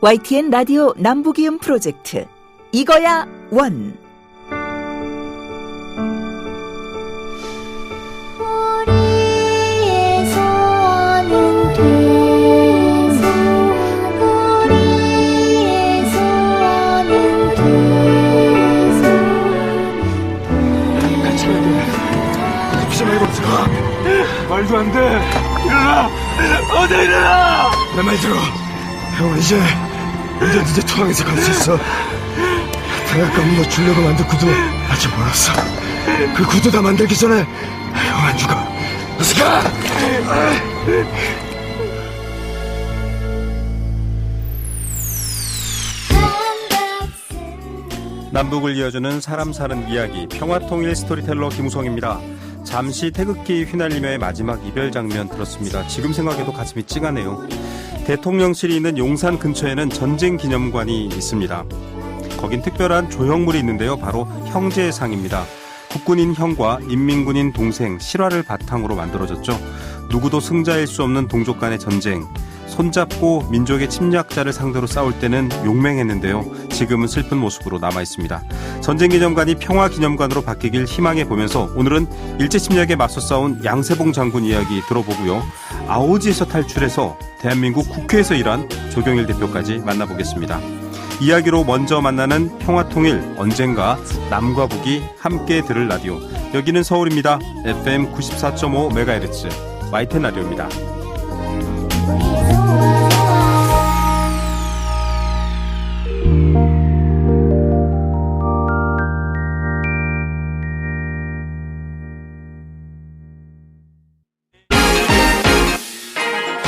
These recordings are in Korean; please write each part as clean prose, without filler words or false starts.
YTN 라디오 남부기음 프로젝트 이거야 원. 우리의 소원은 계속 우리의 소원은 계속 같이 가야 돼. 눕지 말고 들어가. 말도 안 돼. 일어나. 어디 일어나. 내 말 들어. 형 이제 토항에서 갈 수 있어. 대학가 문어 주려고 만든 구두 아직 멀었어. 그 구두 다 만들기 전에 형 안 죽어. 어서 가. 남북을 이어주는 사람 사는 이야기 평화통일 스토리텔러 김우성입니다. 잠시 태극기 휘날리며의 마지막 이별 장면 들었습니다. 지금 생각해도 가슴이 찡하네요. 대통령실이 있는 용산 근처에는 전쟁기념관이 있습니다. 거긴 특별한 조형물이 있는데요. 바로 형제상입니다. 국군인 형과 인민군인 동생 실화를 바탕으로 만들어졌죠. 누구도 승자일 수 없는 동족 간의 전쟁. 손잡고 민족의 침략자를 상대로 싸울 때는 용맹했는데요. 지금은 슬픈 모습으로 남아있습니다. 전쟁기념관이 평화기념관으로 바뀌길 희망해보면서 오늘은 일제침략에 맞서 싸운 양세봉 장군 이야기 들어보고요. 아오지에서 탈출해서 대한민국 국회에서 일한 조경일 대표까지 만나보겠습니다. 이야기로 먼저 만나는 평화통일 언젠가 남과 북이 함께 들을 라디오. 여기는 서울입니다. FM 94.5MHz YTN 라디오입니다.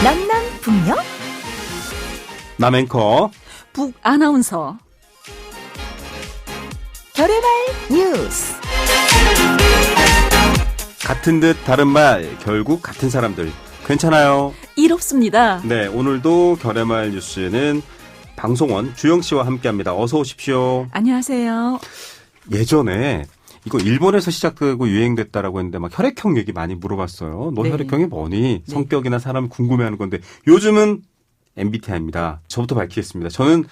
남남북녀 남앵커 북 아나운서 별의말 뉴스. 같은 듯 다른 말 결국 같은 사람들 괜찮아요. 이롭습니다. 네, 오늘도 결의말 뉴스는 방송원 주영 씨와 함께합니다. 어서 오십시오. 안녕하세요. 예전에 이거 일본에서 시작되고 유행됐다라고 했는데 막 혈액형 얘기 많이 물어봤어요. 너 네. 혈액형이 뭐니? 네. 성격이나 사람 궁금해하는 건데 요즘은 MBTI입니다. 저부터 밝히겠습니다. 저는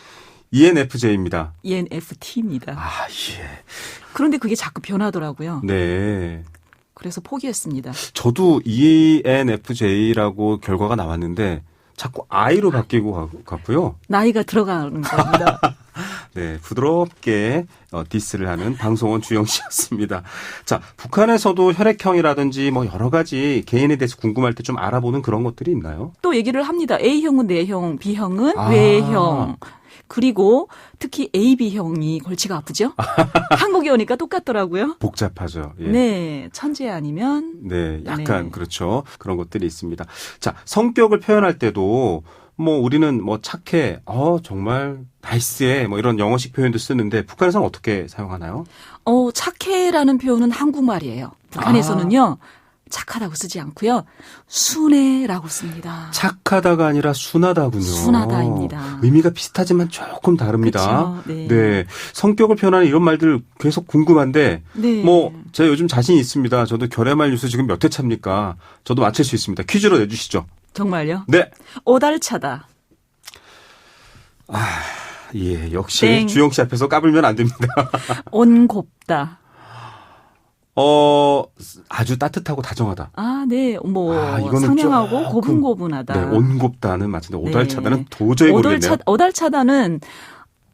ENFJ입니다. ENFT입니다. 아, 예. 그런데 그게 자꾸 변하더라고요. 네. 그래서 포기했습니다. 저도 ENFJ라고 결과가 나왔는데 자꾸 I로 바뀌고 갔고요. 나이가 들어가는 겁니다. 네, 부드럽게 디스를 하는 방송원 주영 씨였습니다. 자, 북한에서도 혈액형이라든지 뭐 여러 가지 개인에 대해서 궁금할 때 좀 알아보는 그런 것들이 있나요? 또 얘기를 합니다. A형은 내형, B형은 아. 외형. 그리고 특히 AB형이 골치가 아프죠? 한국에 오니까 똑같더라고요. 복잡하죠. 예. 네, 천재 아니면 네, 약간 네. 그렇죠. 그런 것들이 있습니다. 자, 성격을 표현할 때도 뭐 우리는 뭐 착해, 정말 나이스해, 뭐 이런 영어식 표현도 쓰는데 북한에서는 어떻게 사용하나요? 착해라는 표현은 한국말이에요. 북한에서는요. 착하다고 쓰지 않고요. 순해라고 씁니다. 착하다가 아니라 순하다군요. 순하다입니다. 의미가 비슷하지만 조금 다릅니다. 그쵸, 네. 네. 성격을 표현하는 이런 말들 계속 궁금한데, 네. 제가 요즘 자신 있습니다. 저도 결의말 뉴스 지금 몇 회 차입니까? 저도 맞힐 수 있습니다. 퀴즈로 내주시죠. 정말요? 네. 오달차다. 예, 역시 땡. 주영 씨 앞에서 까불면 안 됩니다. 온곱다. 아주 따뜻하고 다정하다. 네. 이거는 상냥하고 조금, 고분고분하다. 네, 온곱다는 맞는데 네. 오달차다는 도저히 모르겠네요. 오달차다는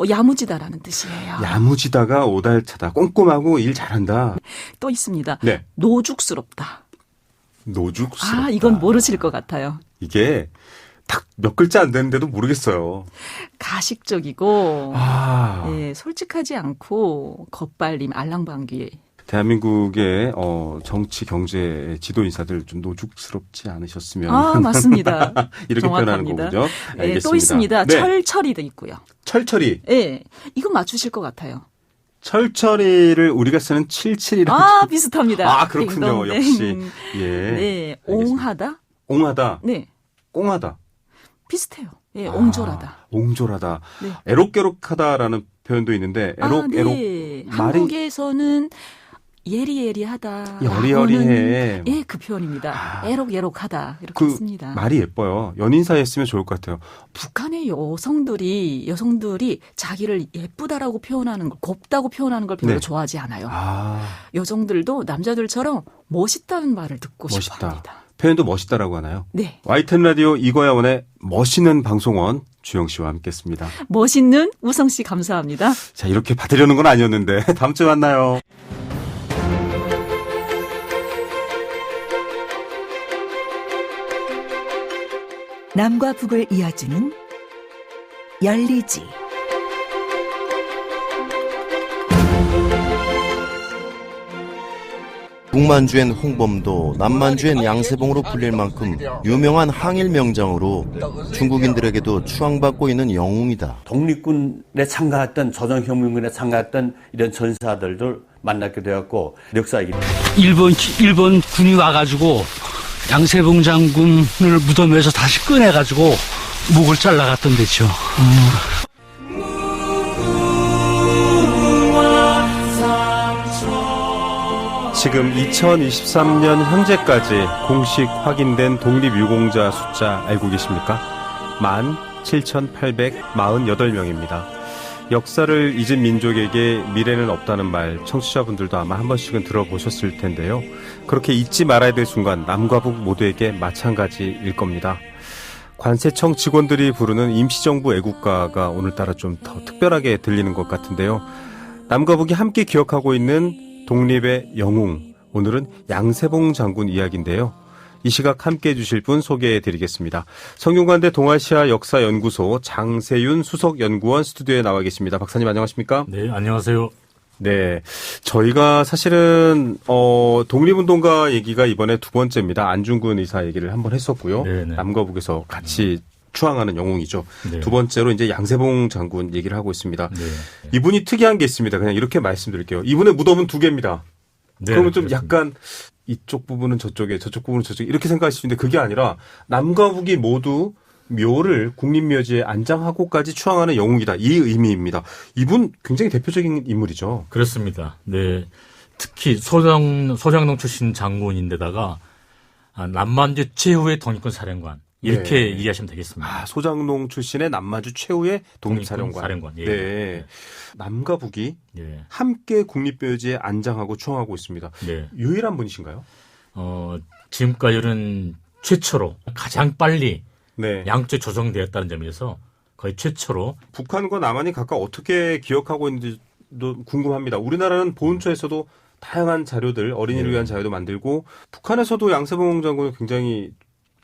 야무지다라는 뜻이에요. 야무지다가 오달차다. 꼼꼼하고 일 잘한다. 또 있습니다. 네. 노죽스럽다. 노죽스럽다. 이건 모르실 것 같아요. 이게 딱 몇 글자 안 되는데도 모르겠어요. 가식적이고 네. 솔직하지 않고 겉발림, 알랑방귀. 대한민국의 정치, 경제 지도 인사들 좀 노죽스럽지 않으셨으면. 맞습니다. 이렇게 표현하는 정확합니다. 거군요. 알겠습니다. 또 있습니다. 네. 철철이도 있고요. 철철이. 네. 이건 맞추실 것 같아요. 철철이를 우리가 쓰는 77이라고. 비슷합니다. 그렇군요. 딩동댕. 역시. 예. 네. 알겠습니다. 옹하다? 옹하다. 네. 옹하다. 비슷해요. 예, 옹졸하다. 옹졸하다. 네. 애록애록하다라는 표현도 있는데, 네. 말이. 한국에서는 예리예리하다. 여리여리해. 예, 그 표현입니다. 애록애록하다. 이렇게 그 했습니다. 말이 예뻐요. 연인 사이에 쓰면 좋을 것 같아요. 북한의 여성들이 자기를 예쁘다라고 표현하는 걸, 곱다고 표현하는 걸 별로 네. 좋아하지 않아요. 아, 여성들도 남자들처럼 멋있다는 말을 듣고 멋있다. 싶어합니다. 표현도 멋있다라고 하나요? 네, YTN 라디오 이거야 원의 멋있는 방송원 주영 씨와 함께했습니다. 멋있는 우성 씨 감사합니다. 자, 이렇게 받으려는 건 아니었는데 다음 주에 만나요. 남과 북을 이어주는 열리지. 북만주엔 홍범도, 남만주엔 양세봉으로 불릴 만큼 유명한 항일 명장으로 중국인들에게도 추앙받고 있는 영웅이다. 독립군에 참가했던 조정혁명군에 참가했던 이런 전사들을 만나게 되었고 역사이기 때문에 일본 군이 와가지고 양세봉 장군을 무덤에서 다시 꺼내가지고 목을 잘라갔던 데죠. 지금 2023년 현재까지 공식 확인된 독립유공자 숫자 알고 계십니까? 17,848명입니다. 역사를 잊은 민족에게 미래는 없다는 말 청취자분들도 아마 한 번씩은 들어보셨을 텐데요. 그렇게 잊지 말아야 될 순간 남과 북 모두에게 마찬가지일 겁니다. 관세청 직원들이 부르는 임시정부 애국가가 오늘따라 좀 더 특별하게 들리는 것 같은데요. 남과 북이 함께 기억하고 있는 독립의 영웅, 오늘은 양세봉 장군 이야기인데요. 이 시각 함께해 주실 분 소개해드리겠습니다. 성균관대 동아시아 역사연구소 장세윤 수석연구원 스튜디오에 나와 계십니다. 박사님 안녕하십니까? 네, 안녕하세요. 네, 저희가 사실은 독립운동가 얘기가 이번에 두 번째입니다. 안중근 의사 얘기를 한번 했었고요. 네네. 남과 북에서 같이 추앙하는 영웅이죠. 네. 두 번째로 이제 양세봉 장군 얘기를 하고 있습니다. 네. 이분이 특이한 게 있습니다. 그냥 이렇게 말씀드릴게요. 이분의 무덤은 두 개입니다. 네, 그러면 좀 그렇습니다. 약간 이쪽 부분은 저쪽에 저쪽 부분은 저쪽에 이렇게 생각하실 수 있는데 그게 아니라 남과 북이 모두 묘를 국립묘지에 안장하고까지 추앙하는 영웅이다. 이 의미입니다. 이분 굉장히 대표적인 인물이죠. 그렇습니다. 네. 특히 소장농 출신 장군인데다가 남만주 최후의 독립군 사령관. 이렇게 네. 이해하시면 되겠습니다. 소장농 출신의 남만주 최후의 독립사령관. 사령관. 예. 네. 남과 북이 예. 함께 국립묘지에 안장하고 추앙하고 있습니다. 네. 유일한 분이신가요? 지금까지는 최초로 가장 빨리 네. 양쪽에 조정되었다는 점에서 거의 최초로 북한과 남한이 각각 어떻게 기억하고 있는지도 궁금합니다. 우리나라는 보훈처에서도 다양한 자료들, 어린이를 네. 위한 자료도 만들고 북한에서도 양세봉 장군을 굉장히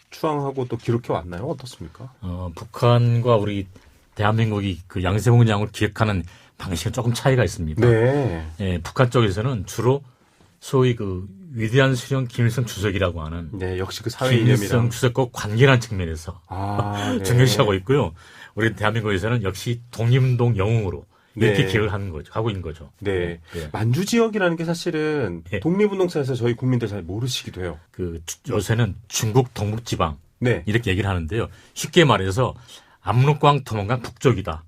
추앙하고 또 기록해 왔나요? 어떻습니까? 북한과 우리 대한민국이 그 양세봉 장군을 기억하는 방식은 조금 차이가 있습니다. 네. 예, 북한 쪽에서는 주로 소위 그 위대한 수령 김일성 주석이라고 하는 네, 역시 그 사회 김일성 이념이랑 주석과 관계라는 측면에서 네. 중요시하고 있고요. 우리 대한민국에서는 역시 독립운동 영웅으로 이렇게 네. 기억을 하는 거죠. 하고 있는 거죠. 네. 네. 만주 지역이라는 게 사실은 네. 독립운동사에서 저희 국민들 잘 모르시기도 해요. 요새는 중국 동북지방 네. 이렇게 얘기를 하는데요. 쉽게 말해서 압록강 토목강 북쪽이다.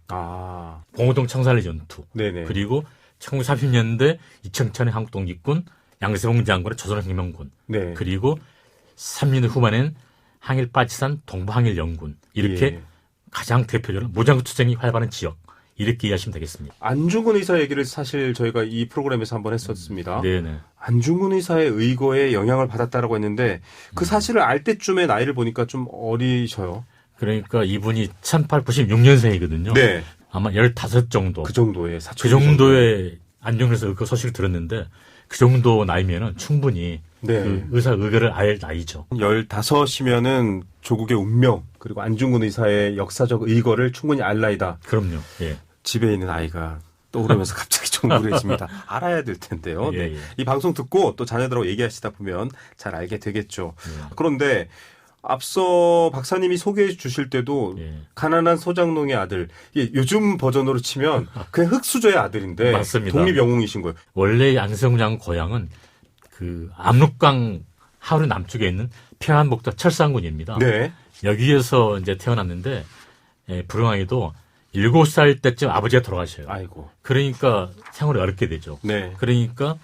봉오동 청산리 전투. 네네. 그리고 1930년대 이청천의 한국독립군, 양세봉 장군의 조선혁명군. 네. 그리고 30년대 후반엔 항일 파치산 동부항일연군. 이렇게 예. 가장 대표적으로 무장구 투쟁이 활발한 지역. 이렇게 이해하시면 되겠습니다. 안중근 의사 얘기를 사실 저희가 이 프로그램에서 한번 했었습니다. 네네. 안중근 의사의 의거에 영향을 받았다라고 했는데 그 사실을 알 때쯤에 나이를 보니까 좀 어리셔요. 그러니까 이분이 1896년생이거든요. 네. 아마 15 정도. 그 정도의 그 정도의 안중근에서 그 소식을 들었는데 그 정도 나이면은 충분히 네. 그 의사 의거를 알 나이죠. 15이면은 조국의 운명 그리고 안중근 의사의 역사적 의거를 충분히 알 나이다. 그럼요. 예. 집에 있는 아이가 떠오르면서 갑자기 좀 우울해집니다. 알아야 될 텐데요. 예, 네. 예. 이 방송 듣고 또 자녀들하고 얘기하시다 보면 잘 알게 되겠죠. 그런데 앞서 박사님이 소개해 주실 때도 예. 가난한 소장농의 아들, 이게 요즘 버전으로 치면 그냥 흙수저의 아들인데 맞습니다. 독립 영웅이신 거예요. 원래 양세봉 장군 고향은 그 압록강 하루 남쪽에 있는 평안북도 철산군입니다. 네. 여기에서 이제 태어났는데 불행하게도 7살 때쯤 아버지가 돌아가셔요. 아이고. 그러니까 생활이 어렵게 되죠. 네. 그러니까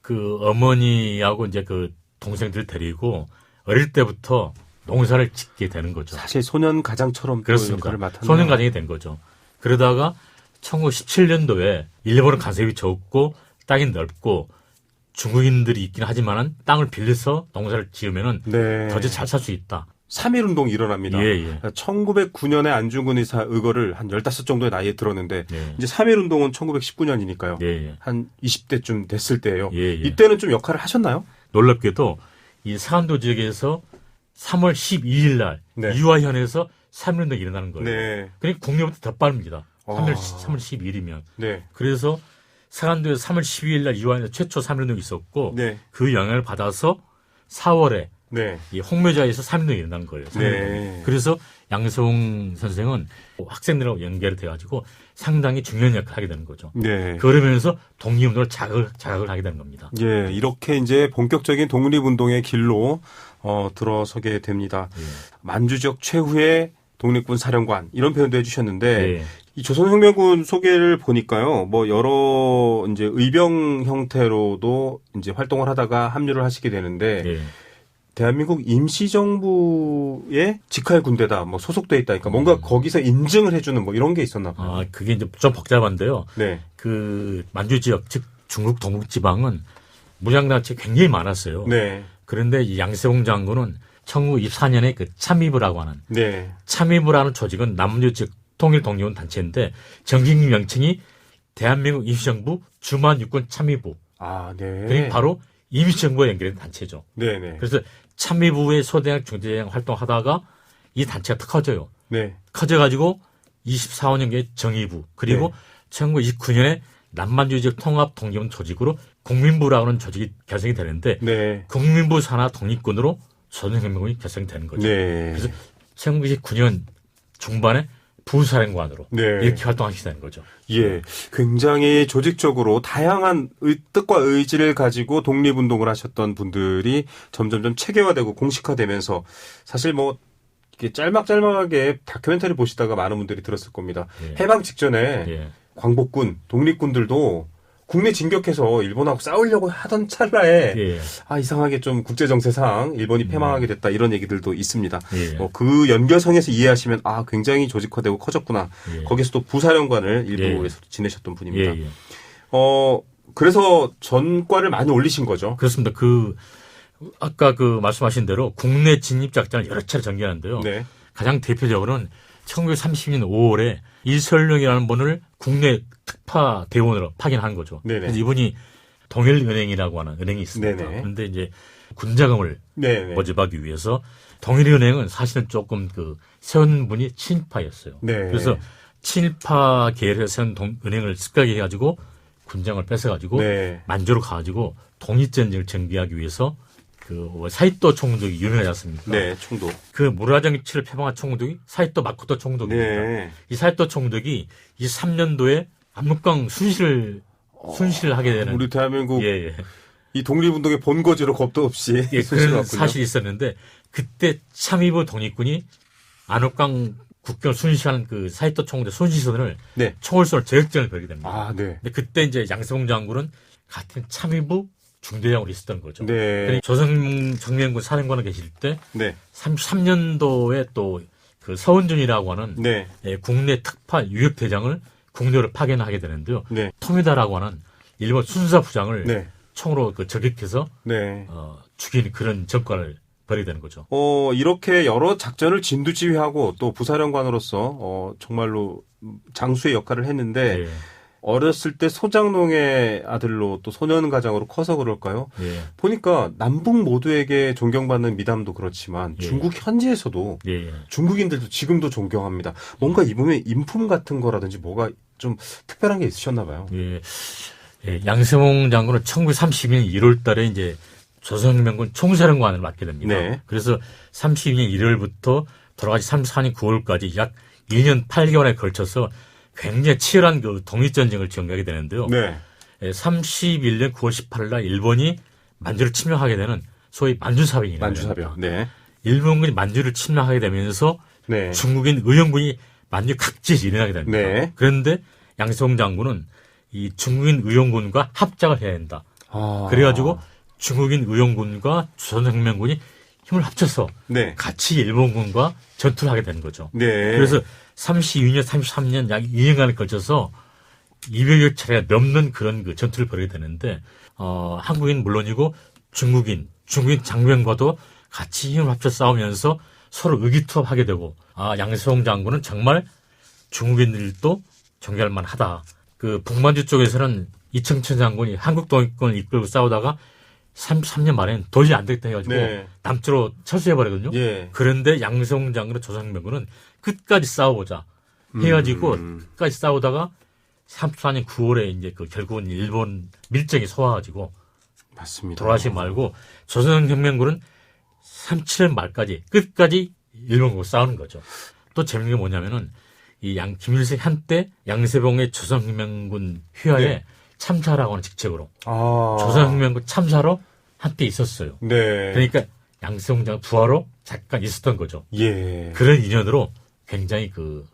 그 어머니하고 이제 그 동생들 데리고 어릴 때부터 농사를 짓게 되는 거죠. 사실 소년 가장처럼 그렇습니다. 역할을 맡았나. 소년 가정이 된 거죠. 그러다가 1917년도에 일본은 간섭이 적고 땅이 넓고 중국인들이 있긴 하지만은 땅을 빌려서 농사를 지으면은 네. 더 잘 살 수 있다. 3.1운동이 일어납니다. 예, 예. 1909년에 안중근 의사 의거를 한 15 정도의 나이에 들었는데 예. 이제 3.1운동은 1919년이니까요. 예, 예. 한 20대쯤 됐을 때예요. 예, 예. 이때는 좀 역할을 하셨나요? 놀랍게도 이 상안도 지역에서 3월 12일 날 네. 유아현에서 3.1운동이 일어나는 거예요. 네. 그러니까 국내보다 더 빠릅니다. 아. 3월 12일이면. 네. 그래서 상안도에서 3월 12일 날 유아현에서 최초 3.1운동이 있었고 네. 그 영향을 받아서 4월에 네. 이 홍매좌에서 3.1운동이 일어난 거예요. 3.1운동이. 네. 그래서 양세홍 선생은 학생들하고 연결이 돼가지고 상당히 중요한 역할을 하게 되는 거죠. 네. 그러면서 독립운동을 자각을 하게 되는 겁니다. 예, 이렇게 이제 본격적인 독립운동의 길로 들어서게 됩니다. 예. 만주 지역 최후의 독립군 사령관 이런 표현도 해주셨는데 예. 이 조선혁명군 소개를 보니까요, 뭐 여러 이제 의병 형태로도 이제 활동을 하다가 합류를 하시게 되는데 예. 대한민국 임시정부의 직할 군대다, 뭐 소속돼 있다니까 뭔가 거기서 인증을 해주는 뭐 이런 게 있었나 봐요. 아, 그게 이제 좀 복잡한데요. 네, 그 만주 지역, 즉 중국 동북지방은 무장단체 굉장히 많았어요. 네, 그런데 이 양세홍 장군은 1924년에 그 참의부라고 하는 네, 참의부라는 조직은 남주 지역 통일 독립원 단체인데 정식 명칭이 대한민국 임시정부 주만육군 참의부. 아, 네, 그게 바로 임시정부와 연결된 단체죠. 네, 네, 그래서 참의부의 소대장, 중대장 활동하다가 이 단체가 더 커져요. 네, 커져가지고 24년경에 정의부 그리고 1929년에 남만주지역 통합 독립원 조직으로 국민부라고 하는 조직이 결성이 되는데 네, 국민부 산하 독립군으로 조선혁명군이 결성되는 거죠. 네. 그래서 1929년 중반에 부사령관으로 네. 이렇게 활동하시게 되는 거죠. 예, 굉장히 조직적으로 다양한 뜻과 의지를 가지고 독립운동을 하셨던 분들이 점점점 체계화되고 공식화되면서 사실 뭐 이렇게 짤막짤막하게 다큐멘터리 보시다가 많은 분들이 들었을 겁니다. 예. 해방 직전에 예. 광복군, 독립군들도 국내 진격해서 일본하고 싸우려고 하던 찰나에 예. 아 이상하게 좀 국제정세상 일본이 패망하게 됐다 이런 얘기들도 있습니다. 예. 그 연결성에서 이해하시면 아 굉장히 조직화되고 커졌구나. 예. 거기서 또 부사령관을 예. 일부에서 지내셨던 분입니다. 예, 예. 그래서 전과를 많이 올리신 거죠. 그렇습니다. 아까 말씀하신 대로 국내 진입 작전을 여러 차례 전개하는데요. 네. 가장 대표적으로는 1930년 5월에 일설령이라는 분을 국내 특파 대원으로 파견한 거죠. 네네. 그래서 이분이 동일은행이라고 하는 은행이 있습니다. 네네. 그런데 이제 군자금을 네네. 모집하기 위해서 동일은행은 사실은 조금 세운 분이 친일파였어요. 네. 그래서 친일파 계열에서 세운 은행을 습격해 가지고 군장을 뺏어가지고 네. 만주로 가가지고 독립전쟁을 전개하기 위해서 사이토 총독이 유명하지 않습니까? 네, 총독. 그 무라정치를 표방한 총독이 사이토 마코토 총독입니다. 네. 이 사이토 총독이 23년도에 압록강 순실을 하게 되는 우리 대한민국 예. 이 독립운동의 본거지로 겁도 없이 예, 그런 순실했군요. 사실이 있었는데 그때 참의부 독립군이 압록강 국경을 순시하는 사이토 총독 손시선을 네. 총을 쏘는 저격전을 벌이게 됩니다. 아, 네. 근데 그때 이제 양세홍 장군은 같은 참의부 중대장으로 있었던 거죠. 네. 조선혁명군 사령관에 계실 때 네. 33년도에 또 서은준이라고 하는 네. 국내 특파 유역대장을 국내로 파견하게 되는데요. 네. 토미다라고 하는 일본 순사 부장을 네. 총으로 저격해서 네. 죽이는 그런 전과를 벌이게 되는 거죠. 이렇게 여러 작전을 진두지휘하고 또 부사령관으로서 정말로 장수의 역할을 했는데 예. 어렸을 때 소장농의 아들로 또 소년가장으로 커서 그럴까요? 예. 보니까 남북 모두에게 존경받는 미담도 그렇지만 예. 중국 현지에서도 예. 중국인들도 지금도 존경합니다. 뭔가 이분의 인품 같은 거라든지 뭐가 좀 특별한 게 있으셨나 봐요. 예. 예. 양세홍 장군은 1932년 1월 달에 이제 조선혁명군 총사령관을 맡게 됩니다. 네. 그래서 32년 1월부터 돌아가시 34년 9월까지 약 1년 8개월에 걸쳐서 굉장히 치열한 독립전쟁을 전개하게 되는데요. 네. 31년 9월 18일 날 일본이 만주를 침략하게 되는 소위 만주사변이라고 만주사변. 네. 일본군이 만주를 침략하게 되면서 네. 중국인 의용군이 만주 각지에서 일어나게 됩니다. 네. 그런데 양세홍 장군은 이 중국인 의용군과 합작을 해야 된다. 그래가지고 중국인 의용군과 조선혁명군이 힘을 합쳐서 네. 같이 일본군과 전투를 하게 된 거죠. 네. 그래서 32년, 33년 약 2년간에 걸쳐서 200여 차례가 넘는 그런 그 전투를 벌이게 되는데 한국인 물론이고 중국인 장병과도 같이 힘을 합쳐 싸우면서 서로 의기투합하게 되고 양세홍 장군은 정말 중국인들도 존경할 만하다. 그 북만주 쪽에서는 이청천 장군이 한국 독립군을 이끌고 싸우다가 33년 만에는 도저히 안 되겠다 해가지고 네. 남쪽으로 철수해버리거든요. 예. 그런데 양세홍 장군의 조선혁명군은 끝까지 싸워보자 해가지고 끝까지 싸우다가 34년 9월에 이제 그 결국은 일본 밀정이 소화가지고 맞습니다. 돌아가시지 말고 조선혁명군은 37년 말까지 끝까지 일본군과 싸우는 거죠. 또 재밌는 게 뭐냐면은 이 김일성 한때 양세봉의 조선혁명군 휘하에 네. 참사라고 하는 직책으로 조선혁명군 참사로 한때 있었어요. 네. 그러니까 양세홍 장 부하로 잠깐 있었던 거죠. 예. 그런 인연으로 굉장히 그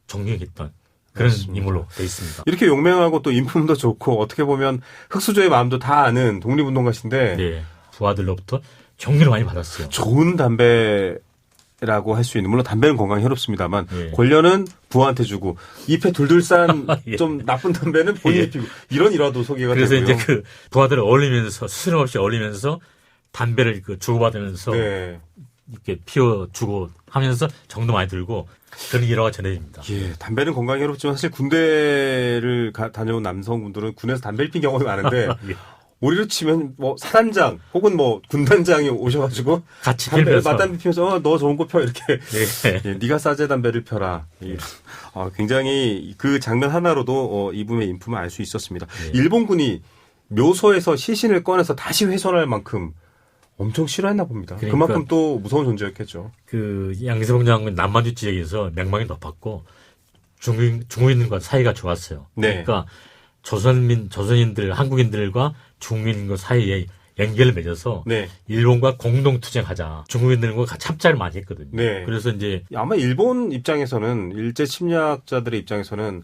존경했던 그런 맞습니다. 인물로 되어 있습니다. 이렇게 용맹하고 또 인품도 좋고 어떻게 보면 흑수저의 마음도 다 아는 독립운동가신데 네. 부하들로부터 격려를 많이 받았어요. 좋은 담배라고 할 수 있는 물론 담배는 건강에 해롭습니다만 예. 권련은 부하한테 주고 잎에 둘둘 싼 예. 좀 나쁜 담배는 본인이 예. 피고 이런 일화도 소개가 그래서 되고요. 이제 그 부하들을 어울리면서 스스럼 없이 어울리면서 담배를 그 주고받으면서 네. 이렇게 피워주고 하면서 정도 많이 들고 그런 일화가 전해집니다. 예, 담배는 건강에 해롭지만 사실 군대를 다녀온 남성분들은 군에서 담배를 핀 경험이 많은데 예. 우리로 치면 뭐 사단장 혹은 뭐 군단장이 오셔가지고 같이 담배 피면서 맞담배 피면서 너 좋은 거 펴 이렇게 네. 예, 네가 싸제 담배를 펴라. 굉장히 그 장면 하나로도 이분의 인품을 알 수 있었습니다. 네. 일본군이 묘소에서 시신을 꺼내서 다시 훼손할 만큼 엄청 싫어했나 봅니다. 그러니까 그만큼 또 무서운 존재였겠죠. 그 양세봉 장군 남만주 지역에서 명망이 높았고 중국인들과 사이가 좋았어요. 네. 그러니까 조선인들, 한국인들과 중국인과 사이에 연결을 맺어서 네. 일본과 공동 투쟁하자. 중국인들과 같이 합작을 많이 했거든요. 네. 그래서 이제 아마 일본 입장에서는 일제 침략자들의 입장에서는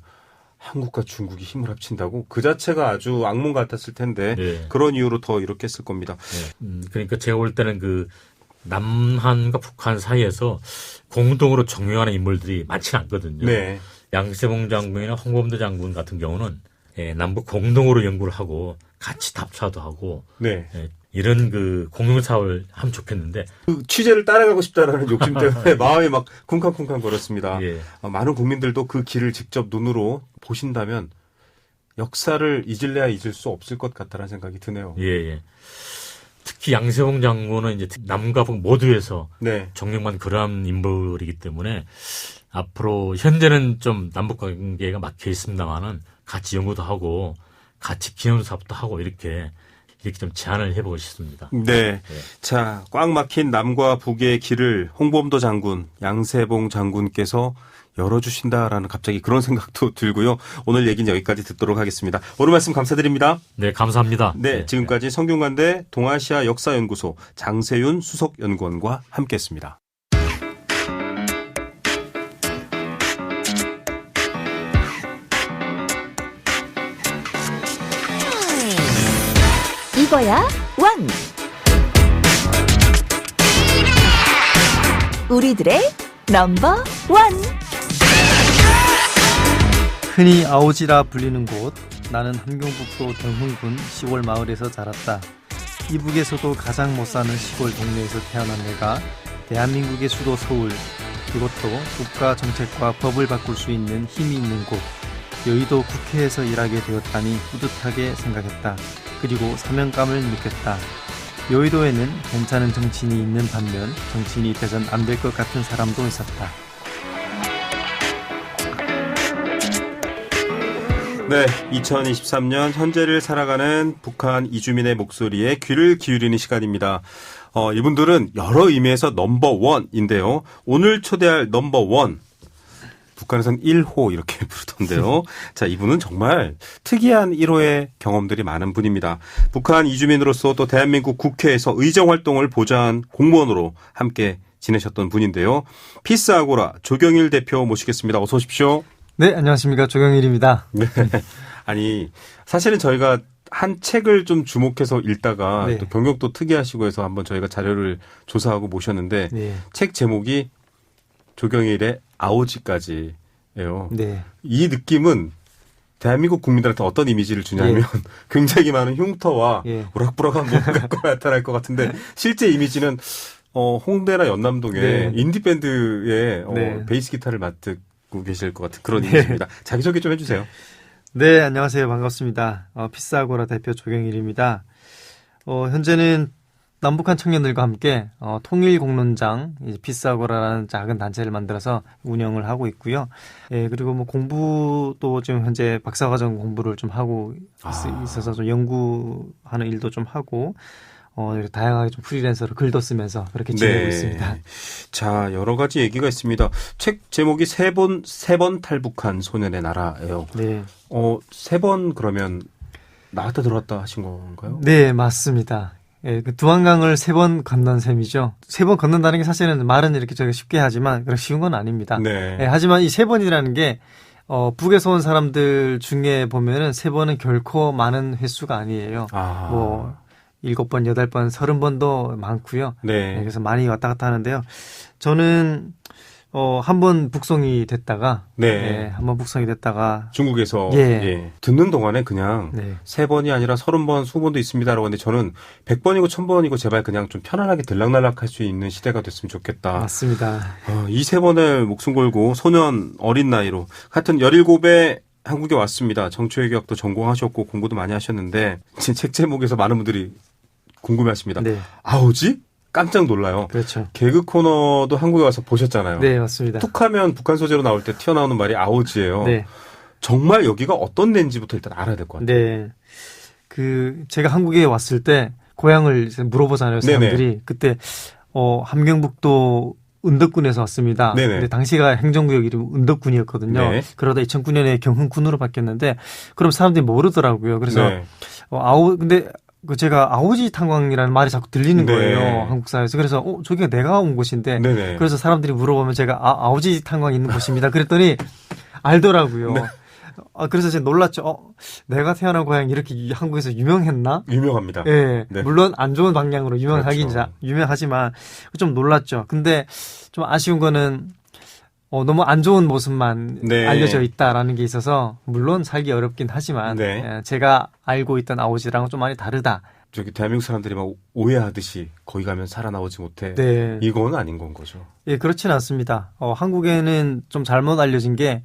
한국과 중국이 힘을 합친다고 그 자체가 아주 악몽 같았을 텐데 네. 그런 이유로 더 이렇게 했을 겁니다. 그러니까 제가 볼 때는 그 남한과 북한 사이에서 공동으로 존경하는 인물들이 많지는 않거든요. 네. 양세봉 장군이나 홍범도 장군 같은 경우는 남북 공동으로 연구를 하고 같이 답사도 하고 네. 이런 그 공동 사업을 하면 좋겠는데 그 취재를 따라가고 싶다라는 욕심 때문에 마음이 막 쿵쾅쿵쾅 거렸습니다. 예. 많은 국민들도 그 길을 직접 눈으로 보신다면 역사를 잊을래야 잊을 수 없을 것 같다는 생각이 드네요. 예. 특히 양세봉 장군은 이제 남과 북 모두에서 네. 존경만 그러한 인물이기 때문에 앞으로 현재는 좀 남북 관계가 막혀 있습니다만은 같이 연구도 하고 같이 기념 사업도 하고 이렇게 좀 제안을 해보고 싶습니다. 네. 자, 꽉 막힌 남과 북의 길을 홍범도 장군, 양세봉 장군께서 열어주신다라는 갑자기 그런 생각도 들고요. 오늘 얘기는 여기까지 듣도록 하겠습니다. 오늘 말씀 감사드립니다. 네, 감사합니다. 네, 지금까지 성균관대 동아시아 역사연구소 장세윤 수석연구원과 함께했습니다. 이거야 원. 우리들의 넘버 원. 흔히 아오지라 불리는 곳, 나는 함경북도 등흥군 시골 마을에서 자랐다. 이북에서도 가장 못 사는 시골 동네에서 태어난 내가 대한민국의 수도 서울, 그것도 국가 정책과 법을 바꿀 수 있는 힘이 있는 곳, 여의도 국회에서 일하게 되었다니 뿌듯하게 생각했다. 그리고 사명감을 느꼈다. 여의도에는 괜찮은 정치인이 있는 반면 정치인이 돼선 안 될 것 같은 사람도 있었다. 네, 2023년 현재를 살아가는 북한 이주민의 목소리에 귀를 기울이는 시간입니다. 이분들은 여러 의미에서 넘버원인데요. 오늘 초대할 넘버원, 북한에선 1호 이렇게 부르던데요. 자, 이분은 정말 특이한 1호의 경험들이 많은 분입니다. 북한 이주민으로서 또 대한민국 국회에서 의정활동을 보좌한 공무원으로 함께 지내셨던 분인데요. 피스아고라 조경일 대표 모시겠습니다. 어서 오십시오. 네, 안녕하십니까. 조경일입니다. 네. 아니, 사실은 저희가 한 책을 좀 주목해서 읽다가 네. 또 경력도 특이하시고 해서 한번 저희가 자료를 조사하고 모셨는데 네. 책 제목이 조경일의 아오지까지예요. 네. 이 느낌은 대한민국 국민들한테 어떤 이미지를 주냐면 굉장히 많은 흉터와 예. 우락부락한 몸을 갖고 나타날 것 같은데 실제 이미지는 홍대나 연남동에 네. 인디밴드의 네. 베이스 기타를 맡고 계실 것 같은 그런 이미지입니다. 자기소개 좀 해주세요. 네, 안녕하세요. 반갑습니다. 피스아고라 대표 조경일입니다. 현재는 남북한 청년들과 함께 통일공론장 피스아고라라는 작은 단체를 만들어서 운영을 하고 있고요. 예, 그리고 뭐 공부도 지금 현재 박사과정 공부를 좀 하고 있어서 좀 연구하는 일도 좀 하고 이렇게 다양하게 좀 프리랜서로 글도 쓰면서 그렇게 지내고 있습니다. 자, 여러 가지 얘기가 있습니다. 책 제목이 세 번 탈북한 소년의 나라예요. 네. 세 번 그러면 나갔다 들어왔다 하신 건가요? 네, 맞습니다. 예, 그 두한강을 3번 건넌 셈이죠. 3번 건넌다는 게 사실은 말은 이렇게 저희가 쉽게 하지만 그렇게 쉬운 건 아닙니다. 네. 예, 하지만 이 3번이라는 게 북에서 온 사람들 중에 보면은 3번은 결코 많은 횟수가 아니에요. 뭐 7번, 8번, 30번도 많고요. 네. 예, 그래서 많이 왔다 갔다 하는데요. 저는 한 번 북송이 됐다가 한 번 북송이 됐다가 중국에서 듣는 동안에 그냥 3번이 아니라 30번, 20번도 있습니다라고 하는데 저는 100번이고 1000번이고 제발 그냥 좀 편안하게 들락날락 할 수 있는 시대가 됐으면 좋겠다. 맞습니다. 이 3번을 목숨 걸고 소년 어린 나이로 하여튼 17에 한국에 왔습니다. 정치외교학도 전공하셨고 공부도 많이 하셨는데 책 제목에서 많은 분들이 궁금해하십니다. 네. 아오지? 깜짝 놀라요. 그렇죠. 개그 코너도 한국에 와서 보셨잖아요. 네, 맞습니다. 툭하면 북한 소재로 나올 때 튀어나오는 말이 아오지예요. 네. 정말 여기가 어떤 데인지부터 일단 알아야 될 것 같아요. 네. 제가 한국에 왔을 때 고향을 물어보잖아요, 사람들이. 네네. 그때 함경북도 은덕군에서 왔습니다. 네네. 근데 당시가 행정구역 이름이 은덕군이었거든요. 네. 그러다 2009년에 경흥군으로 바뀌었는데 그럼 사람들이 모르더라고요. 그래서 네. 근데 제가 아오지 탄광이라는 말이 자꾸 들리는 네. 거예요. 한국 사회에서. 그래서 저기가 내가 온 곳인데 네네. 그래서 사람들이 물어보면 제가 아오지 탄광이 있는 곳입니다. 그랬더니 알더라고요. 네. 그래서 제가 놀랐죠. 내가 태어난 고향이 이렇게 한국에서 유명했나? 유명합니다. 예. 네. 물론 안 좋은 방향으로 그렇죠. 유명하지만 좀 놀랐죠. 근데 좀 아쉬운 거는 너무 안 좋은 모습만 네. 알려져 있다라는 게 있어서 물론 살기 어렵긴 하지만 네. 제가 알고 있던 아오지랑은 좀 많이 다르다. 저기 대한민국 사람들이 막 오해하듯이 거기 가면 살아나오지 못해. 네. 이건 아닌 건 거죠. 예, 그렇진 않습니다. 한국에는 좀 잘못 알려진 게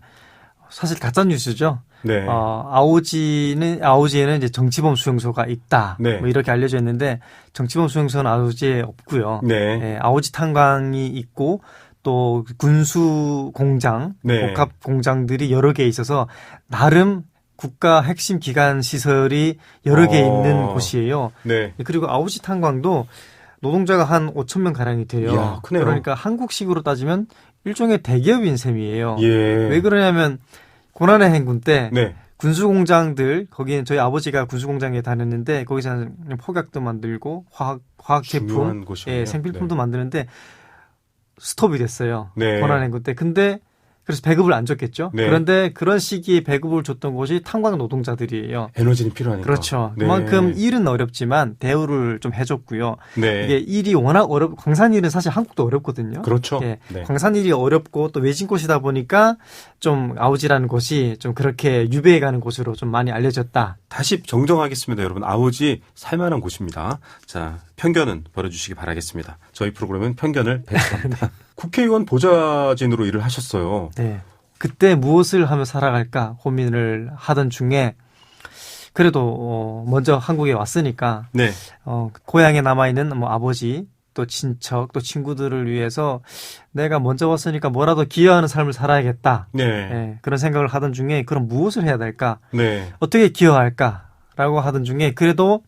사실 가짜 뉴스죠. 네. 아오지에는 이제 정치범 수용소가 있다. 네. 뭐 이렇게 알려져 있는데 정치범 수용소는 아오지에 없고요. 네. 예, 아오지 탄광이 있고 또 군수 공장, 네. 복합 공장들이 여러 개 있어서 나름 국가 핵심 기관 시설이 여러 개 있는 곳이에요. 네. 그리고 아오지 탄광도 노동자가 한 5,000명 가량이 돼요. 이야, 크네요. 그러니까 한국식으로 따지면 일종의 대기업인 셈이에요. 예. 왜 그러냐면 고난의 행군 때 네. 군수공장들 거기는 저희 아버지가 군수공장에 다녔는데 거기서는 폭약도 만들고 화학 제품, 중요한 곳이군요. 생필품도 네. 만드는데 스톱이 됐어요. 네. 고난의 행군 때. 근데 그래서 배급을 안 줬겠죠. 네. 그런데 그런 시기에 배급을 줬던 곳이 탄광 노동자들이에요. 에너지는 필요하니까. 그렇죠. 네. 그만큼 일은 어렵지만 대우를 좀 해줬고요. 네. 이게 일이 워낙 광산 일은 사실 한국도 어렵거든요. 그렇죠. 예, 네. 광산 일이 어렵고 또 외진 곳이다 보니까 좀 아오지라는 곳이 좀 그렇게 유배해가는 곳으로 좀 많이 알려졌다. 다시 정정하겠습니다, 여러분. 아오지 살만한 곳입니다. 자, 편견은 버려주시기 바라겠습니다. 저희 프로그램은 편견을 배제합니다. 국회의원 보좌진으로 일을 하셨어요. 네. 그때 무엇을 하며 살아갈까 고민을 하던 중에 그래도 먼저 한국에 왔으니까 네. 고향에 남아있는 뭐 아버지 또 친척 또 친구들을 위해서 내가 먼저 왔으니까 뭐라도 기여하는 삶을 살아야겠다. 네. 네, 그런 생각을 하던 중에 그럼 무엇을 해야 될까? 네. 어떻게 기여할까라고 하던 중에 그래도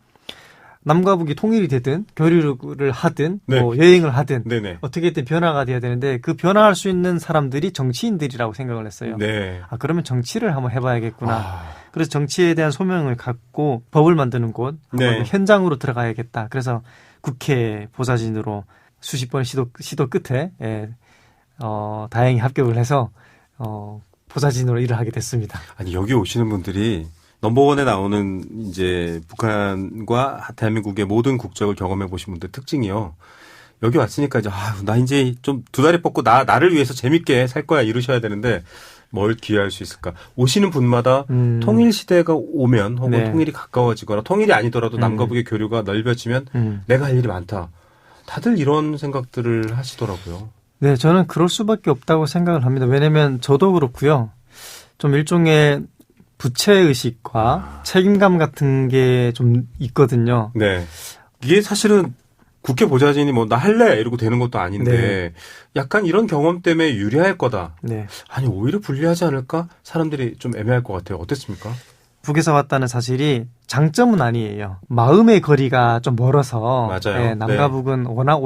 남과 북이 통일이 되든 교류를 하든 네. 뭐 여행을 하든 네네. 어떻게든 변화가 돼야 되는데 그 변화할 수 있는 사람들이 정치인들이라고 생각을 했어요. 네. 그러면 정치를 한번 해봐야겠구나. 그래서 정치에 대한 소명을 갖고 법을 만드는 곳 한번 네. 현장으로 들어가야겠다. 그래서 국회 보좌진으로 수십 번 시도 끝에 다행히 합격을 해서 보좌진으로 일을 하게 됐습니다. 아니 여기 오시는 분들이 넘버원에 나오는 이제 북한과 대한민국의 모든 국적을 경험해 보신 분들 특징이요. 여기 왔으니까 이제 나 이제 좀 두 다리 뻗고 나를 위해서 재밌게 살 거야 이러셔야 되는데 뭘 기여할 수 있을까? 오시는 분마다 통일 시대가 오면 혹은 네. 통일이 가까워지거나 통일이 아니더라도 남과 북의 교류가 넓어지면 내가 할 일이 많다. 다들 이런 생각들을 하시더라고요. 네, 저는 그럴 수밖에 없다고 생각을 합니다. 왜냐면 저도 그렇고요. 좀 일종의 부채의식과 책임감 같은 게 좀 있거든요. 네. 이게 사실은 국회 보좌진이 뭐 나 할래 이러고 되는 것도 아닌데 네. 약간 이런 경험 때문에 유리할 거다. 네. 아니 오히려 불리하지 않을까? 사람들이 좀 애매할 것 같아요. 어땠습니까? 북에서 왔다는 사실이 장점은 아니에요. 마음의 거리가 좀 멀어서 맞아요. 네, 남과 네. 북은 워낙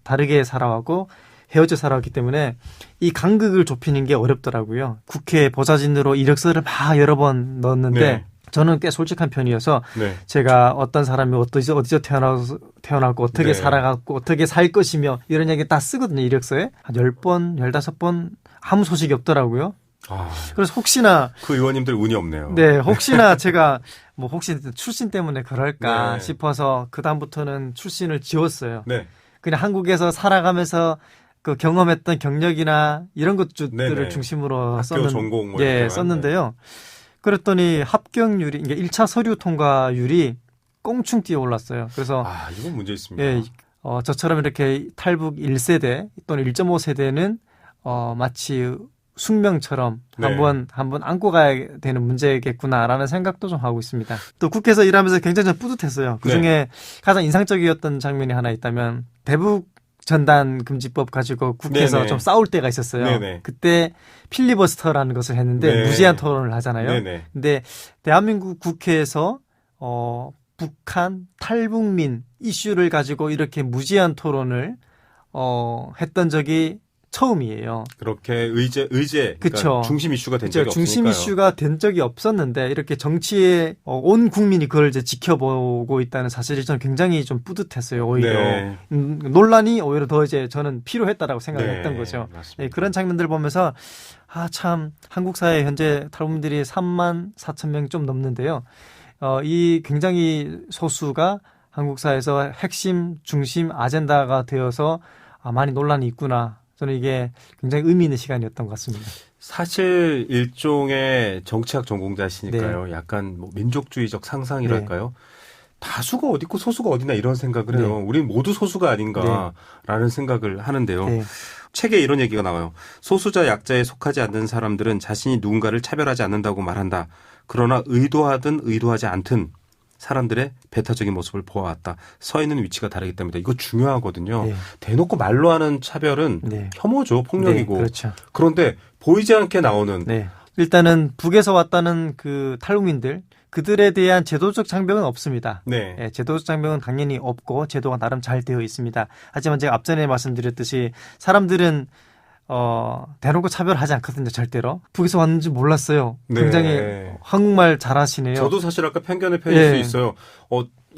다르게 살아왔고 헤어져 살아왔기 때문에 이 간극을 좁히는 게 어렵더라고요. 국회 보좌진으로 이력서를 막 여러 번 넣었는데 네. 저는 꽤 솔직한 편이어서 네. 제가 어떤 사람이 어디서 태어났고 어떻게 네. 살아갔고 어떻게 살 것이며 이런 얘기 다 쓰거든요. 이력서에. 한 10번, 15번 아무 소식이 없더라고요. 그래서 혹시나 그 의원님들 운이 없네요. 네, 혹시나 제가 뭐 혹시 출신 때문에 그럴까 네. 싶어서 그다음부터는 출신을 지웠어요. 네. 그냥 한국에서 살아가면서 그 경험했던 경력이나 이런 것들을 네네. 중심으로 학교 전공 뭐 이렇게만. 썼는데요. 그랬더니 합격률이 그러니까 1차 서류 통과율이 꽁충 뛰어 올랐어요. 그래서 이건 문제 있습니다. 예, 저처럼 이렇게 탈북 1세대 또는 1.5세대는 마치 숙명처럼 네. 한번 안고 가야 되는 문제겠구나라는 생각도 좀 하고 있습니다. 또 국회에서 일하면서 굉장히 좀 뿌듯했어요. 그중에 네. 가장 인상적이었던 장면이 하나 있다면 대북 전단 금지법 가지고 국회에서 네네. 좀 싸울 때가 있었어요. 네네. 그때 필리버스터라는 것을 했는데 네. 무제한 토론을 하잖아요. 네네. 근데 대한민국 국회에서 북한 탈북민 이슈를 가지고 이렇게 무제한 토론을 했던 적이 처음이에요. 그렇게 의제 그쵸. 그러니까 중심 이슈가 된 적이 중심 없으니까요. 이슈가 된 적이 없었는데 이렇게 정치에 온 국민이 그걸 이제 지켜보고 있다는 사실이 저는 굉장히 좀 뿌듯했어요. 오히려 네. 논란이 오히려 더 이제 저는 필요했다라고 생각을 네, 했던 거죠. 맞습니다. 예, 그런 장면들 보면서 참 한국 사회 현재 탈북민들이 34,000명 좀 넘는데요. 이 굉장히 소수가 한국 사회에서 핵심 중심 아젠다가 되어서 많이 논란이 있구나. 저는 이게 굉장히 의미 있는 시간이었던 것 같습니다. 사실 일종의 정치학 전공자시니까요. 네. 약간 뭐 민족주의적 상상이랄까요. 다수가 어디 있고 소수가 어디나 이런 생각을 해요. 네. 우리는 모두 소수가 아닌가라는 생각을 하는데요. 네. 책에 이런 얘기가 나와요. 소수자 약자에 속하지 않는 사람들은 자신이 누군가를 차별하지 않는다고 말한다. 그러나 의도하든 의도하지 않든 사람들의 배타적인 모습을 보아왔다. 서 있는 위치가 다르기 때문에 이거 중요하거든요. 네. 대놓고 말로 하는 차별은 네. 혐오죠. 폭력이고. 네, 그렇죠. 그런데 보이지 않게 나오는 네. 일단은 북에서 왔다는 그 탈북민들 그들에 대한 제도적 장벽은 없습니다. 네. 예, 제도적 장벽은 당연히 없고 제도가 나름 잘 되어 있습니다. 하지만 제가 앞전에 말씀드렸듯이 사람들은 대놓고 차별하지 않거든요. 절대로. 북에서 왔는지 몰랐어요. 네. 굉장히 한국말 잘하시네요. 저도 사실 아까 편견의 편일 예. 수 있어요.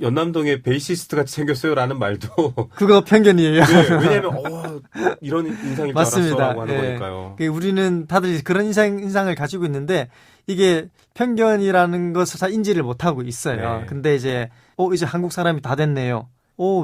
연남동에 베이시스트 같이 생겼어요라는 말도 그거 편견이에요. 네, 왜냐하면 이런 인상일 줄 맞습니다. 알았어라고 하는 예. 거니까요. 우리는 다들 그런 인상을 가지고 있는데 이게 편견이라는 것을 잘 인지를 못하고 있어요. 네. 근데 이제 한국 사람이 다 됐네요.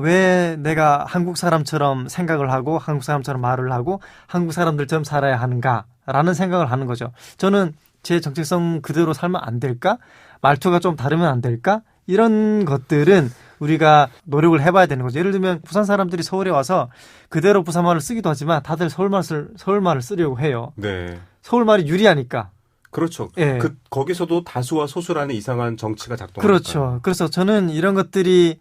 왜 내가 한국 사람처럼 생각을 하고 한국 사람처럼 말을 하고 한국 사람들처럼 살아야 하는가라는 생각을 하는 거죠. 저는 제 정체성 그대로 살면 안 될까? 말투가 좀 다르면 안 될까? 이런 것들은 우리가 노력을 해봐야 되는 거죠. 예를 들면 부산 사람들이 서울에 와서 그대로 부산말을 쓰기도 하지만 다들 서울말을 쓰려고 해요. 네. 서울말이 유리하니까. 그렇죠. 예. 거기서도 다수와 소수라는 이상한 정치가 작동하니까. 그렇죠. 그래서 저는 이런 것들이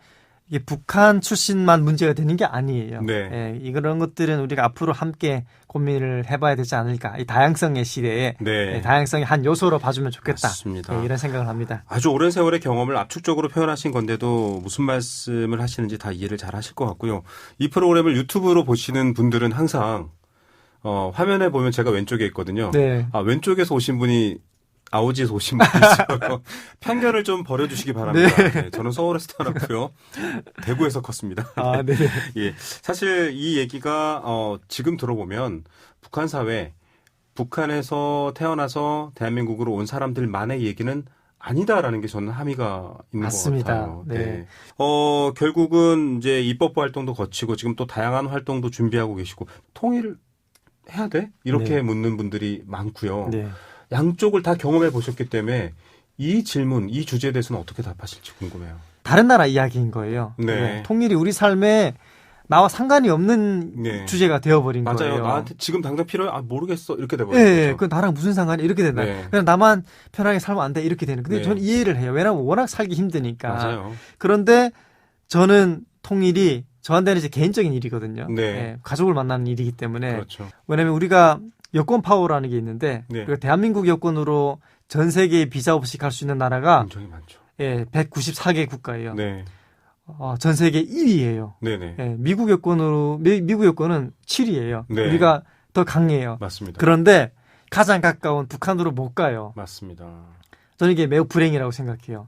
이게 북한 출신만 문제가 되는 게 아니에요. 네. 이런 것들은 우리가 앞으로 함께 고민을 해봐야 되지 않을까. 이 다양성의 시대에 네. 다양성의 한 요소로 봐주면 좋겠다. 맞습니다. 이런 생각을 합니다. 아주 오랜 세월의 경험을 압축적으로 표현하신 건데도 무슨 말씀을 하시는지 다 이해를 잘 하실 것 같고요. 이 프로그램을 유튜브로 보시는 분들은 항상 화면에 보면 제가 왼쪽에 있거든요. 네. 왼쪽에서 오신 분이 아오지에서 오신 분이 있어요. 편견을 좀 버려주시기 바랍니다. 네, 저는 서울에서 태어났고요. 대구에서 컸습니다. 네. 예, 사실 이 얘기가 지금 들어보면 북한 사회, 북한에서 태어나서 대한민국으로 온 사람들만의 얘기는 아니다라는 게 저는 함의가 있는 맞습니다. 것 같아요. 네. 결국은 이제 입법부 활동도 거치고 지금 또 다양한 활동도 준비하고 계시고 통일을 해야 돼? 이렇게 네. 묻는 분들이 많고요. 네. 양쪽을 다 경험해 보셨기 때문에 이 질문, 이 주제에 대해서는 어떻게 답하실지 궁금해요. 다른 나라 이야기인 거예요. 네. 통일이 우리 삶에 나와 상관이 없는 네. 주제가 되어버린 맞아요. 거예요. 나한테 지금 당장 필요해? 모르겠어. 이렇게 돼버린 예, 거죠. 그 나랑 무슨 상관이 이렇게 된다. 네. 그냥 나만 편하게 살면 안 돼 이렇게 되는. 근데 네. 저는 이해를 해요. 왜냐하면 워낙 살기 힘드니까. 맞아요. 그런데 저는 통일이 저한테는 이제 개인적인 일이거든요. 네. 예, 가족을 만나는 일이기 때문에. 그렇죠. 왜냐하면 우리가 여권 파워라는 게 있는데, 네. 우리가 대한민국 여권으로 전 세계에 비자 없이 갈 수 있는 나라가 굉장히 많죠. 194개 국가예요. 네. 전 세계 1위예요. 네네. 예, 미국 여권은 7위예요. 네. 우리가 더 강해요. 맞습니다. 그런데 가장 가까운 북한으로 못 가요. 맞습니다. 저는 이게 매우 불행이라고 생각해요.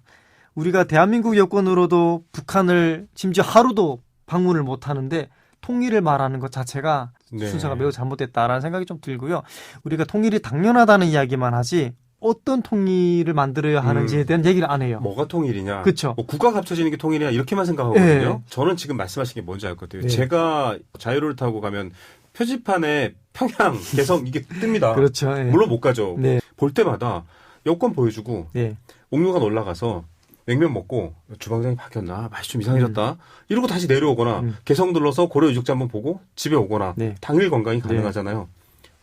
우리가 대한민국 여권으로도 북한을 심지어 하루도 방문을 못 하는데 통일을 말하는 것 자체가 네. 순서가 매우 잘못됐다라는 생각이 좀 들고요. 우리가 통일이 당연하다는 이야기만 하지 어떤 통일을 만들어야 하는지에 대한 얘기를 안 해요. 뭐가 통일이냐? 그렇죠. 국가가 합쳐지는 게 통일이냐 이렇게만 생각하거든요. 네. 저는 지금 말씀하신 게 뭔지 알 것 같아요. 네. 제가 자유로를 타고 가면 표지판에 평양, 개성 이게 뜹니다. 그렇죠. 예. 물론 못 가죠. 네. 볼 때마다 여권 보여주고 네. 옥류관 올라가서 냉면 먹고 주방장이 바뀌었나? 맛이 좀 이상해졌다. 이러고 다시 내려오거나 개성 들러서 고려 유적지 한번 보고 집에 오거나 네. 당일 관광이 가능하잖아요.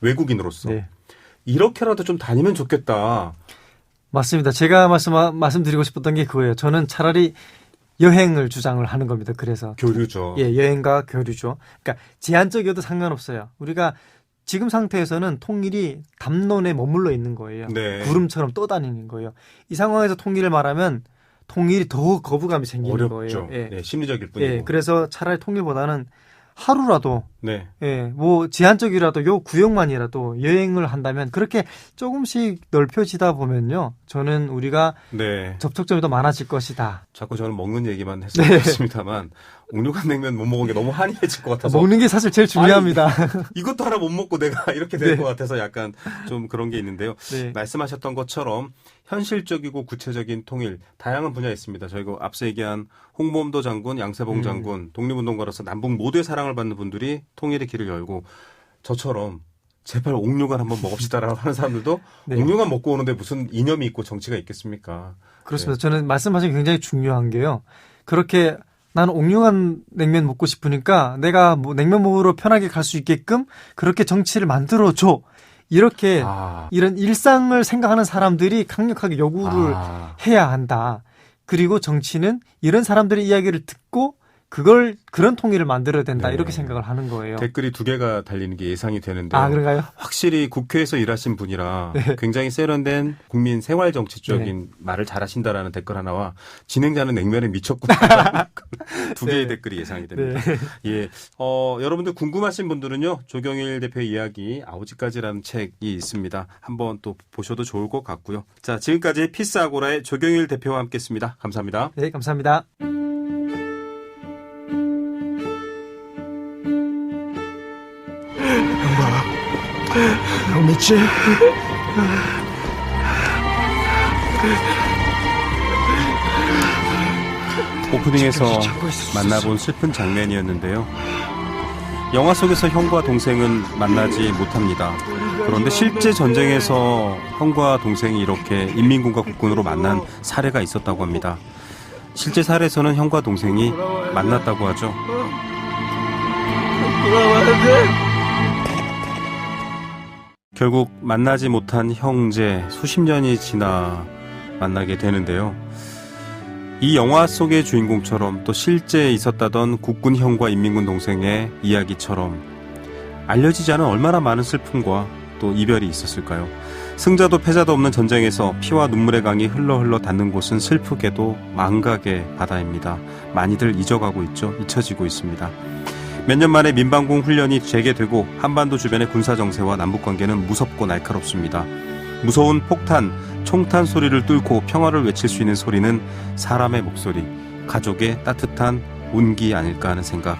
외국인으로서. 네. 이렇게라도 좀 다니면 좋겠다. 맞습니다. 제가 말씀드리고 싶었던 게 그거예요. 저는 차라리 여행을 주장을 하는 겁니다. 그래서 교류죠. 예, 여행과 교류죠. 그러니까 제한적이어도 상관없어요. 우리가 지금 상태에서는 통일이 담론에 머물러 있는 거예요. 네. 구름처럼 떠다니는 거예요. 이 상황에서 통일을 말하면 통일이 더욱 거부감이 생기는 어렵죠. 거예요. 예. 네, 심리적일 뿐이고. 예, 그래서 차라리 통일보다는 하루라도 네. 예, 뭐 제한적이라도 요 구역만이라도 여행을 한다면 그렇게 조금씩 넓혀지다 보면요. 저는 우리가 네. 접촉점이 더 많아질 것이다. 자꾸 저는 먹는 얘기만 했습니다만 옥류관 냉면 못 먹은 게 너무 한이해질 것 같아서 먹는 게 사실 제일 중요합니다. 이것도 하나 못 먹고 내가 이렇게 될 것 네. 같아서 약간 좀 그런 게 있는데요. 네. 말씀하셨던 것처럼 현실적이고 구체적인 통일 다양한 분야에 있습니다. 저희가 앞서 얘기한 홍범도 장군, 양세봉 장군, 독립운동가로서 남북 모두의 사랑을 받는 분들이 통일의 길을 열고 저처럼 제발 옥류관 한번 먹읍시다라고 하는 사람들도 네. 옥류관 먹고 오는데 무슨 이념이 있고 정치가 있겠습니까? 그렇습니다. 저는 말씀하신 게 굉장히 중요한 게요. 그렇게 나는 옥류관 냉면 먹고 싶으니까 내가 뭐 냉면 먹으러 편하게 갈 수 있게끔 그렇게 정치를 만들어줘. 이렇게 이런 일상을 생각하는 사람들이 강력하게 요구를 해야 한다. 그리고 정치는 이런 사람들의 이야기를 듣고 그런 통일을 만들어야 된다. 네. 이렇게 생각을 하는 거예요. 댓글이 2개가 달리는 게 예상이 되는데요. 그런가요? 확실히 국회에서 일하신 분이라 네. 굉장히 세련된 국민 생활 정치적인 말을 잘하신다라는 댓글 하나와 진행자는 냉면에 미쳤구나. 두 개의 댓글이 예상이 됩니다. 네. 예, 여러분들 궁금하신 분들은요. 조경일 대표의 이야기 아오지까지라는 책이 있습니다. 한번 또 보셔도 좋을 것 같고요. 자, 지금까지 피스아고라의 조경일 대표와 함께했습니다. 감사합니다. 네, 감사합니다. 형 믿지? 오프닝에서 만나본 슬픈 장면이었는데요. 영화 속에서 형과 동생은 만나지 못합니다. 그런데 실제 전쟁에서 형과 동생이 이렇게 인민군과 국군으로 만난 사례가 있었다고 합니다. 실제 사례에서는 형과 동생이 만났다고 하죠. 결국 만나지 못한 형제 수십 년이 지나 만나게 되는데요. 이 영화 속의 주인공처럼 또 실제 있었다던 국군 형과 인민군 동생의 이야기처럼 알려지지 않은 얼마나 많은 슬픔과 또 이별이 있었을까요? 승자도 패자도 없는 전쟁에서 피와 눈물의 강이 흘러 닿는 곳은 슬프게도 망각의 바다입니다. 많이들 잊어가고 있죠. 잊혀지고 있습니다. 몇 년 만에 민방공 훈련이 재개되고 한반도 주변의 군사정세와 남북관계는 무섭고 날카롭습니다. 무서운 폭탄, 총탄 소리를 뚫고 평화를 외칠 수 있는 소리는 사람의 목소리, 가족의 따뜻한 온기 아닐까 하는 생각.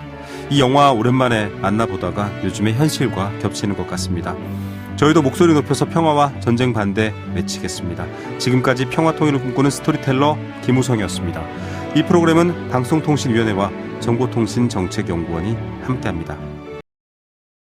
이 영화 오랜만에 만나보다가 요즘의 현실과 겹치는 것 같습니다. 저희도 목소리 높여서 평화와 전쟁 반대 외치겠습니다. 지금까지 평화통일을 꿈꾸는 스토리텔러 김우성이었습니다. 이 프로그램은 방송통신위원회와 정보통신정책연구원이 함께합니다.